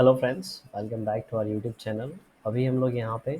Hello friends, welcome back to our YouTube channel. अभी हम लोग यहाँ पे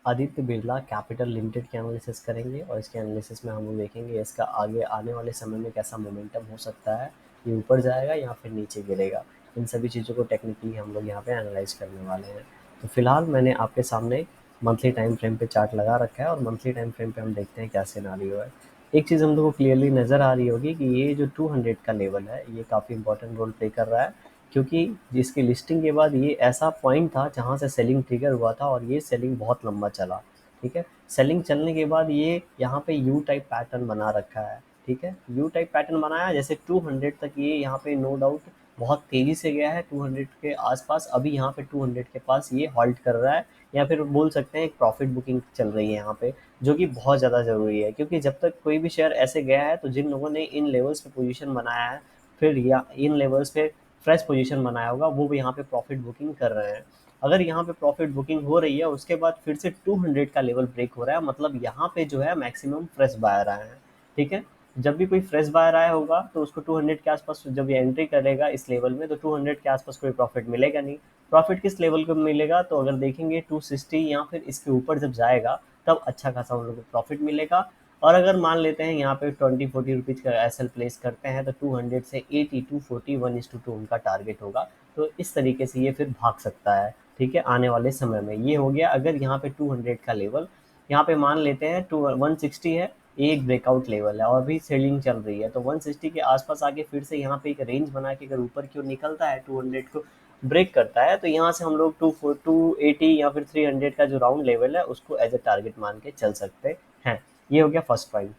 आदित्य बिरला कैपिटल लिमिटेड की एनालिसिस करेंगे और इसके एनालिसिस में हम लोग देखेंगे इसका आगे आने वाले समय में कैसा मोमेंटम हो सकता है। ये ऊपर जाएगा या फिर नीचे गिरेगा। इन सभी चीज़ों को टेक्निकली हम लोग यहाँ पे एनालाइज करने वाले हैं। तो फिलहाल मैंने आपके सामने मंथली टाइम फ्रेम पे चार्ट लगा रखा है और मंथली टाइम फ्रेम पे हम देखते हैं क्या सिनारियो है। एक चीज़ हम लोग को क्लियरली नज़र आ रही होगी कि ये जो 200 का लेवल है ये काफ़ी इंपॉर्टेंट रोल प्ले कर रहा है, क्योंकि जिसकी लिस्टिंग के बाद ये ऐसा पॉइंट था जहाँ से सेलिंग ट्रिगर हुआ था और ये सेलिंग बहुत लंबा चला। ठीक है, सेलिंग चलने के बाद ये यहाँ पे यू टाइप पैटर्न बना रखा है। ठीक है, यू टाइप पैटर्न बनाया, जैसे 200 तक ये यहाँ पे नो डाउट बहुत तेज़ी से गया है 200 के आसपास। अभी यहाँ पे 200 के पास ये हॉल्ट कर रहा है, या फिर बोल सकते हैं एक प्रॉफिट बुकिंग चल रही है यहाँ पे, जो कि बहुत ज़्यादा ज़रूरी है। क्योंकि जब तक कोई भी शेयर ऐसे गया है तो जिन लोगों ने इन लेवल्स पे पोजीशन बनाया है, फिर या इन लेवल्स पे फ्रेश पोजीशन बनाया होगा, वो भी यहाँ पे प्रॉफिट बुकिंग कर रहे हैं। अगर यहाँ पे प्रॉफिट बुकिंग हो रही है उसके बाद फिर से 200 का लेवल ब्रेक हो रहा है, मतलब यहाँ पे जो है मैक्सिमम फ्रेश बायर आए हैं। ठीक है, जब भी कोई फ्रेश बायर आया होगा तो उसको 200 के आसपास जब ये एंट्री करेगा इस लेवल में, तो 200 के आसपास कोई प्रॉफिट मिलेगा नहीं। प्रॉफिट किस लेवल को मिलेगा, तो अगर देखेंगे 260 या फिर इसके ऊपर जब जाएगा तब अच्छा खासा उन लोगों को प्रॉफिट मिलेगा। और अगर मान लेते हैं यहाँ पे 20-40 रुपीज़ का एसएल प्लेस करते हैं तो 200 से 80-240 1:2 उनका टारगेट होगा। तो इस तरीके से ये फिर भाग सकता है। ठीक है, आने वाले समय में ये हो गया। अगर यहाँ पे 200 का लेवल यहाँ पे मान लेते हैं 160 है, ये एक ब्रेकआउट लेवल है और भी सेलिंग चल रही है, तो 160 के आसपास आके फिर से यहाँ पे एक रेंज बना के अगर ऊपर की ओर निकलता है 200 को ब्रेक करता है, तो यहाँ से हम लोग 280 या फिर 300 का जो राउंड लेवल है उसको एज ए टारगेट मान के चल सकते हैं। ये हो गया फर्स्ट पॉइंट।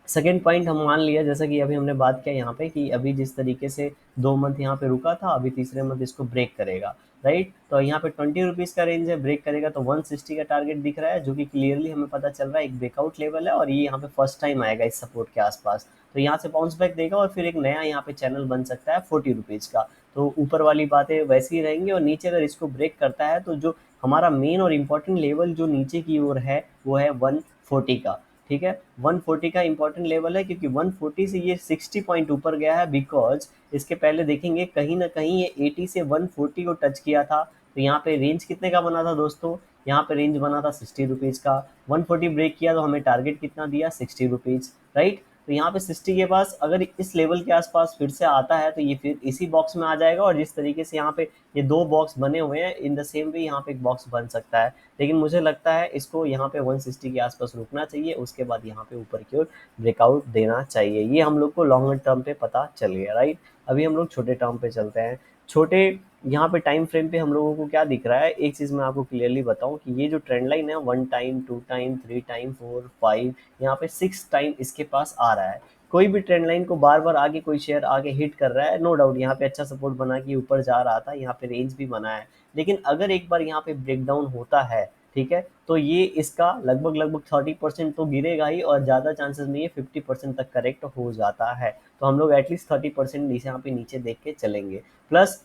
सेकेंड पॉइंट हम मान लिया, जैसा कि अभी हमने बात किया यहाँ पे कि अभी जिस तरीके से 2 मंथ यहाँ पे रुका था, अभी तीसरे मंथ इसको ब्रेक करेगा। राइट, तो यहाँ पे 20 रुपीज़ का रेंज है, ब्रेक करेगा तो 160 का टारगेट दिख रहा है, जो कि क्लियरली हमें पता चल रहा है एक ब्रेकआउट लेवल है और ये यहाँ पे फर्स्ट टाइम आएगा इस सपोर्ट के आसपास। तो यहाँ से बाउंस बैक देगा और फिर एक नया यहाँ पे चैनल बन सकता है 40 रुपीज़ का। तो ऊपर वाली बातें वैसी ही रहेंगी और नीचे अगर इसको ब्रेक करता है तो जो हमारा मेन और इम्पोर्टेंट लेवल जो नीचे की ओर है वो है 140 का। ठीक है, 140 का इंपॉर्टेंट लेवल है, क्योंकि 140 से ये 60 पॉइंट ऊपर गया है, बिकॉज इसके पहले देखेंगे कहीं ना कहीं ये 80 से 140 को टच किया था। तो यहाँ पे रेंज कितने का बना था दोस्तों, यहाँ पे रेंज बना था 60 रुपीज़ का। 140 ब्रेक किया तो हमें टारगेट कितना दिया, 60 रुपीज़। राइट, तो यहाँ पे 60 के पास अगर इस लेवल के आसपास फिर से आता है तो ये फिर इसी बॉक्स में आ जाएगा, और जिस तरीके से यहाँ पे ये दो बॉक्स बने हुए हैं इन द सेम वे यहाँ पे एक बॉक्स बन सकता है। लेकिन मुझे लगता है इसको यहाँ पे 160 के आसपास रुकना चाहिए, उसके बाद यहाँ पे ऊपर की ओर ब्रेकआउट देना चाहिए। ये हम लोग को लॉन्गर टर्म पे पता चल गया। राइट, अभी हम लोग छोटे टर्म पे चलते हैं। छोटे यहाँ पे टाइम फ्रेम पे हम लोगों को क्या दिख रहा है, एक चीज़ मैं आपको क्लियरली बताऊं कि ये जो ट्रेंड लाइन है 1 टाइम 2 टाइम 3 टाइम 4 5, यहाँ पे 6 टाइम इसके पास आ रहा है। कोई भी ट्रेंड लाइन को बार बार आगे कोई शेयर आगे हिट कर रहा है, नो डाउट यहाँ पे अच्छा सपोर्ट बना के ऊपर जा रहा था, यहाँ पे रेंज भी बना है। लेकिन अगर एक बार यहाँ पे ब्रेकडाउन होता है, ठीक है, तो ये इसका लगभग लगभग 30% तो गिरेगा ही, और ज़्यादा चांसेस नहीं है 50% तक करेक्ट हो जाता है। तो हम लोग एटलीस्ट 30% नीचे यहाँ पे नीचे देख के चलेंगे। प्लस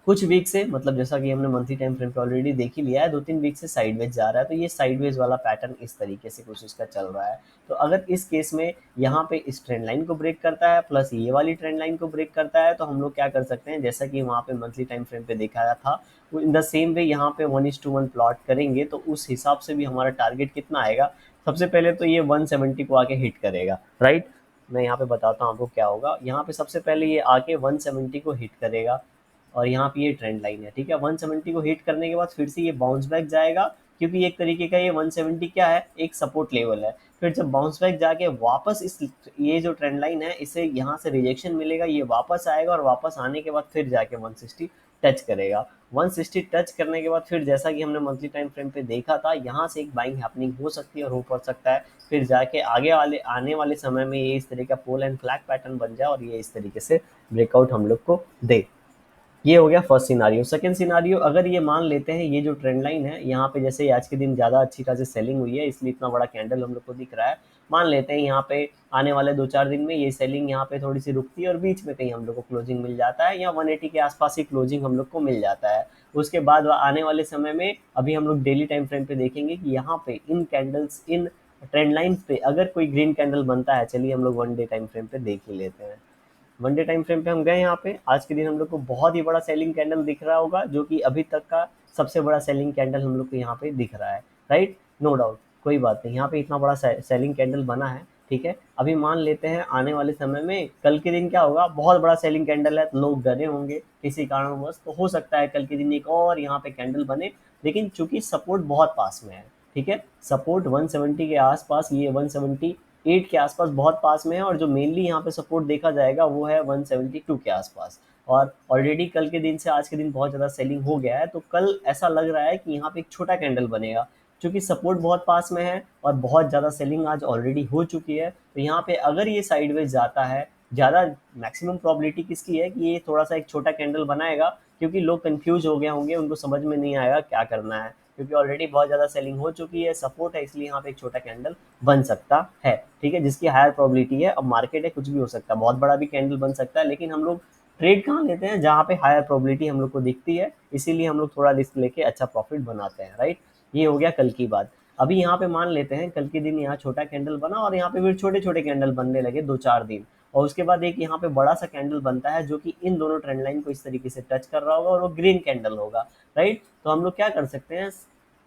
कुछ वीक से, मतलब जैसा कि हमने मंथली टाइम फ्रेम पे ऑलरेडी देख ही लिया है, 2-3 वीक से साइडवेज जा रहा है, तो ये साइडवेज वाला पैटर्न इस तरीके से कुछ इसका चल रहा है। तो अगर इस केस में यहाँ पे इस ट्रेंड लाइन को ब्रेक करता है प्लस ये वाली ट्रेंड लाइन को ब्रेक करता है, तो हम लोग क्या कर सकते हैं, जैसा कि वहाँ पे मंथली टाइम फ्रेम पे दिखाया था, इन द सेम वे यहाँ पे 1:1 प्लॉट करेंगे तो उस हिसाब से भी हमारा टारगेट कितना आएगा। सबसे पहले तो ये 170 को आके हिट करेगा। राइट, मैं यहाँ पे बताता हूँ आपको क्या होगा। यहाँ पे सबसे पहले ये आके 170 को हिट करेगा और यहाँ पे ये ट्रेंड लाइन है। ठीक है, 170 को हिट करने के बाद फिर से ये बाउंस बैक जाएगा, क्योंकि एक तरीके का ये 170 क्या है, एक सपोर्ट लेवल है। फिर जब बाउंस बैक जाके वापस इस ये जो ट्रेंड लाइन है इसे यहाँ से रिजेक्शन मिलेगा, ये वापस आएगा और वापस आने के बाद फिर जाके 160 टच करेगा। 160 टच करने के बाद फिर जैसा कि हमने मंथली टाइम फ्रेम पे देखा था, यहाँ से एक बाइंग हैपनिंग हो सकती है और हो पड़ सकता है, फिर जाके आगे वाले आने वाले समय में ये इस तरह का पोल एंड फ्लैग पैटर्न बन जाए और ये इस तरीके से ब्रेकआउट हम लोग को दे। ये हो गया फर्स्ट सिनारियो। सेकंड सिनारियो, अगर ये मान लेते हैं ये जो ट्रेंड लाइन है यहाँ पे, जैसे आज के दिन ज़्यादा अच्छी खासी सेलिंग हुई है इसलिए इतना बड़ा कैंडल हम लोग को दिख रहा है, मान लेते हैं यहाँ पे आने वाले 2-4 दिन में ये सेलिंग यहाँ पे थोड़ी सी रुकती है और बीच में कहीं हम लोग को क्लोजिंग मिल जाता है, या 180 के आसपास ही क्लोजिंग हम लोग को मिल जाता है। उसके बाद आने वाले समय में अभी हम लोग डेली टाइम फ्रेम पे देखेंगे कि यहाँ पे इन कैंडल्स इन ट्रेंड लाइन पे अगर कोई ग्रीन कैंडल बनता है, चलिए हम लोग 1 डे टाइम फ्रेम पे देख ही लेते हैं। वन डे टाइम फ्रेम पे हम गए यहाँ पे, आज के दिन हम लोग को बहुत ही बड़ा सेलिंग कैंडल दिख रहा होगा, जो कि अभी तक का सबसे बड़ा सेलिंग कैंडल हम लोग को यहाँ पे दिख रहा है, राइट, नो डाउट, कोई बात नहीं, यहाँ पे इतना बड़ा सेलिंग कैंडल बना है, ठीक है। अभी मान लेते हैं आने वाले समय में कल के दिन क्या होगा, बहुत बड़ा सेलिंग कैंडल है तो लोग डरे होंगे किसी कारणवश, तो हो सकता है कल के दिन एक और यहाँ पे कैंडल बने, लेकिन चूंकि सपोर्ट बहुत पास में है, ठीक है, सपोर्ट 170 के आसपास, ये 178 के आसपास बहुत पास में है, और जो मेनली यहाँ पे सपोर्ट देखा जाएगा वो है 172 के आसपास। और ऑलरेडी कल के दिन से आज के दिन बहुत ज़्यादा सेलिंग हो गया है, तो कल ऐसा लग रहा है कि यहाँ पे एक छोटा कैंडल बनेगा, क्योंकि सपोर्ट बहुत पास में है और बहुत ज़्यादा सेलिंग आज ऑलरेडी हो चुकी है, तो यहाँ पे अगर ये साइडवेज जाता है, ज़्यादा मैक्सिमम प्रोबेबिलिटी किसकी है कि ये थोड़ा सा एक छोटा कैंडल बनाएगा, क्योंकि लोग कंफ्यूज हो गए होंगे, उनको समझ में नहीं आएगा क्या करना है, क्योंकि ऑलरेडी बहुत ज़्यादा सेलिंग हो चुकी है, सपोर्ट है, इसलिए यहाँ पे एक छोटा कैंडल बन सकता है, ठीक है, जिसकी हायर प्रोबेबिलिटी है। अब मार्केट है, कुछ भी हो सकता है, बहुत बड़ा भी कैंडल बन सकता है, लेकिन हम लोग ट्रेड कहाँ लेते हैं, जहाँ पे हायर प्रोबेबिलिटी हम लोग को दिखती है, इसीलिए हम लोग थोड़ा रिस्क लेके अच्छा प्रॉफिट बनाते हैं, राइट। ये हो गया कल की बात। अभी यहाँ पे मान लेते हैं कल के दिन यहाँ छोटा कैंडल बना और यहाँ पे फिर छोटे छोटे कैंडल बनने लगे 2-4 दिन, और उसके बाद एक यहाँ पे बड़ा सा कैंडल बनता है जो कि इन दोनों ट्रेंड लाइन को इस तरीके से टच कर रहा होगा और वो ग्रीन कैंडल होगा, राइट। तो हम लोग क्या कर सकते हैं,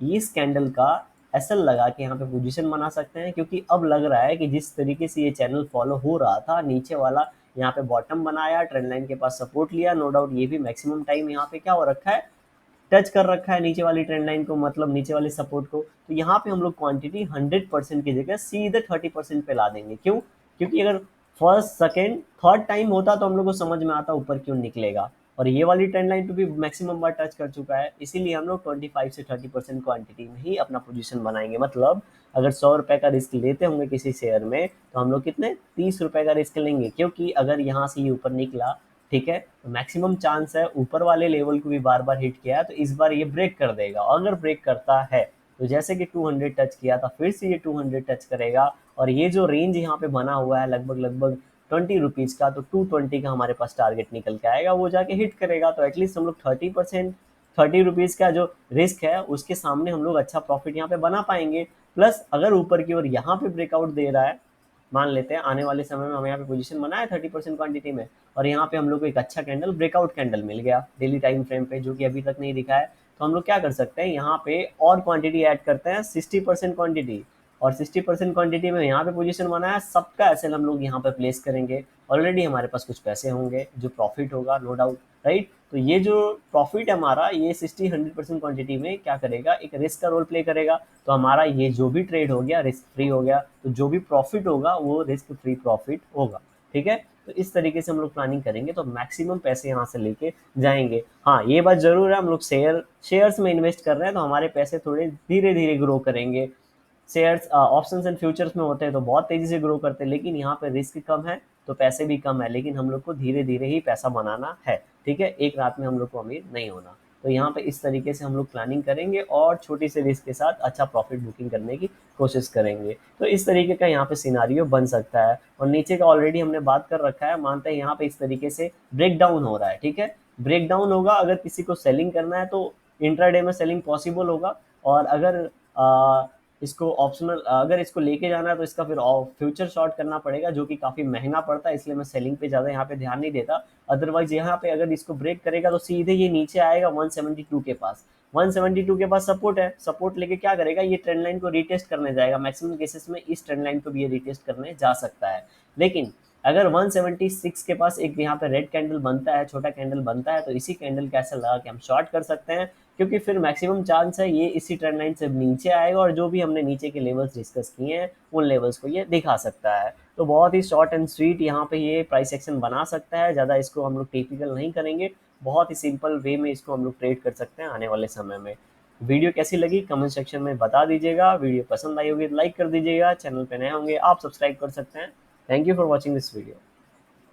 इस कैंडल का एसएल लगा के यहाँ पे पोजीशन बना सकते हैं, क्योंकि अब लग रहा है कि जिस तरीके से ये चैनल फॉलो हो रहा था, नीचे वाला यहाँ पे बॉटम बनाया, ट्रेंड लाइन के पास सपोर्ट लिया, नो डाउट ये भी मैक्सिमम टाइम यहाँ पे क्या हो रखा है, टच कर रखा है नीचे वाली ट्रेंड लाइन को, मतलब नीचे वाले सपोर्ट को, तो यहाँ पे हम लोग क्वांटिटी 100% की जगह सीधे 30% पे ला देंगे। क्यों? क्योंकि अगर फर्स्ट सेकेंड थर्ड टाइम होता तो हम लोग को समझ में आता ऊपर क्यों निकलेगा, और ये वाली ट्रेंड लाइन पे भी मैक्सिमम बार टच कर चुका है, इसीलिए हम लोग 25 से 30% क्वांटिटी में ही अपना पोजीशन बनाएंगे। मतलब अगर 100 रुपए का रिस्क लेते होंगे किसी शेयर में, तो हम लोग कितने 30 रुपए का रिस्क लेंगे, क्योंकि अगर यहाँ से ये ऊपर निकला, ठीक है, तो मैक्सिमम चांस है ऊपर वाले लेवल को भी बार बार हिट किया है, तो इस बार ये ब्रेक कर देगा, अगर ब्रेक करता है तो जैसे कि 200 टच किया था, फिर से ये 200 टच करेगा, और ये जो रेंज यहाँ पे बना हुआ है लगभग लगभग 20 रुपीज़ का, तो 220 का हमारे पास टारगेट निकल के आएगा, वो जाके हिट करेगा, तो एटलीस्ट हम लोग 30%, 30 रुपीज़ का जो रिस्क है उसके सामने हम लोग अच्छा प्रॉफिट यहाँ पे बना पाएंगे। प्लस अगर ऊपर की ओर यहाँ पे ब्रेकआउट दे रहा है, मान लेते हैं आने वाले समय में हमें यहाँ पे पोजीशन बना है 30% क्वांटिटी में, और यहाँ पे हम लोग को एक अच्छा कैंडल ब्रेकआउट कैंडल मिल गया डेली टाइम फ्रेम पे, जो कि अभी तक नहीं दिखा है, तो हम लोग क्या कर सकते हैं, यहाँ पे और क्वांटिटी ऐड करते हैं 60% क्वांटिटी, और 60% क्वांटिटी में यहाँ पे पोजीशन बना है, सबका एसएल हम लोग यहाँ पे प्लेस करेंगे, ऑलरेडी हमारे पास कुछ पैसे होंगे, जो प्रॉफिट होगा नो डाउट, राइट। तो ये जो प्रॉफिट है हमारा, ये 60-100% क्वांटिटी में क्या करेगा, एक रिस्क का रोल प्ले करेगा, तो हमारा ये जो भी ट्रेड हो गया रिस्क फ्री हो गया, तो जो भी प्रॉफिट होगा वो रिस्क फ्री प्रॉफिट होगा, ठीक है। तो इस तरीके से हम लोग प्लानिंग करेंगे तो मैक्सिमम पैसे यहाँ से लेके जाएंगे। हाँ, ये बात जरूर है, हम लोग शेयर्स में इन्वेस्ट कर रहे हैं, तो हमारे पैसे थोड़े धीरे धीरे ग्रो करेंगे। शेयर्स ऑप्शंस एंड फ्यूचर्स में होते हैं तो बहुत तेजी से ग्रो करते हैं, लेकिन यहाँ पे रिस्क कम है तो पैसे भी कम है, लेकिन हम लोग को धीरे धीरे ही पैसा बनाना है, ठीक है, एक रात में हम लोग को अमीर नहीं होना। तो यहाँ पे इस तरीके से हम लोग प्लानिंग करेंगे और छोटी सी रिस्क के साथ अच्छा प्रॉफिट बुकिंग करने की कोशिश करेंगे। तो इस तरीके का यहाँ पे सिनारियो बन सकता है, और नीचे का ऑलरेडी हमने बात कर रखा है, मानते हैं यहाँ पे इस तरीके से ब्रेक डाउन हो रहा है, ठीक है, ब्रेक डाउन होगा, अगर किसी को सेलिंग करना है तो इंट्राडे में सेलिंग पॉसिबल होगा, और अगर इसको ऑप्शनल अगर इसको लेके जाना है तो इसका फिर फ्यूचर शॉर्ट करना पड़ेगा, जो कि काफ़ी महंगा पड़ता है, इसलिए मैं सेलिंग पे ज़्यादा यहाँ पे ध्यान नहीं देता। अदरवाइज यहाँ पे अगर इसको ब्रेक करेगा तो सीधे ये नीचे आएगा 172 के पास, 172 के पास सपोर्ट है, सपोर्ट लेके क्या करेगा, ये ट्रेंड लाइन को रिटेस्ट करने जाएगा, मैक्सिमम केसेस में इस ट्रेंड लाइन को भी ये रिटेस्ट करने जा सकता है। लेकिन अगर 176 के पास एक यहाँ पे रेड कैंडल बनता है, छोटा कैंडल बनता है, तो इसी कैंडल का ऐसा लगा कि हम शॉर्ट कर सकते हैं, क्योंकि फिर मैक्सिमम चांस है ये इसी ट्रेंड लाइन से नीचे आएगा, और जो भी हमने नीचे के लेवल्स डिस्कस किए हैं उन लेवल्स को ये दिखा सकता है। तो बहुत ही शॉर्ट एंड स्वीट यहाँ पे ये प्राइस एक्शन बना सकता है, ज़्यादा इसको हम लोग टिपिकल नहीं करेंगे, बहुत ही सिंपल वे में इसको हम लोग ट्रेड कर सकते हैं आने वाले समय में। वीडियो कैसी लगी कमेंट सेक्शन में बता दीजिएगा, वीडियो पसंद आई होगी तो लाइक कर दीजिएगा, चैनल पे नए होंगे आप सब्सक्राइब कर सकते हैं। Thank you for watching this video.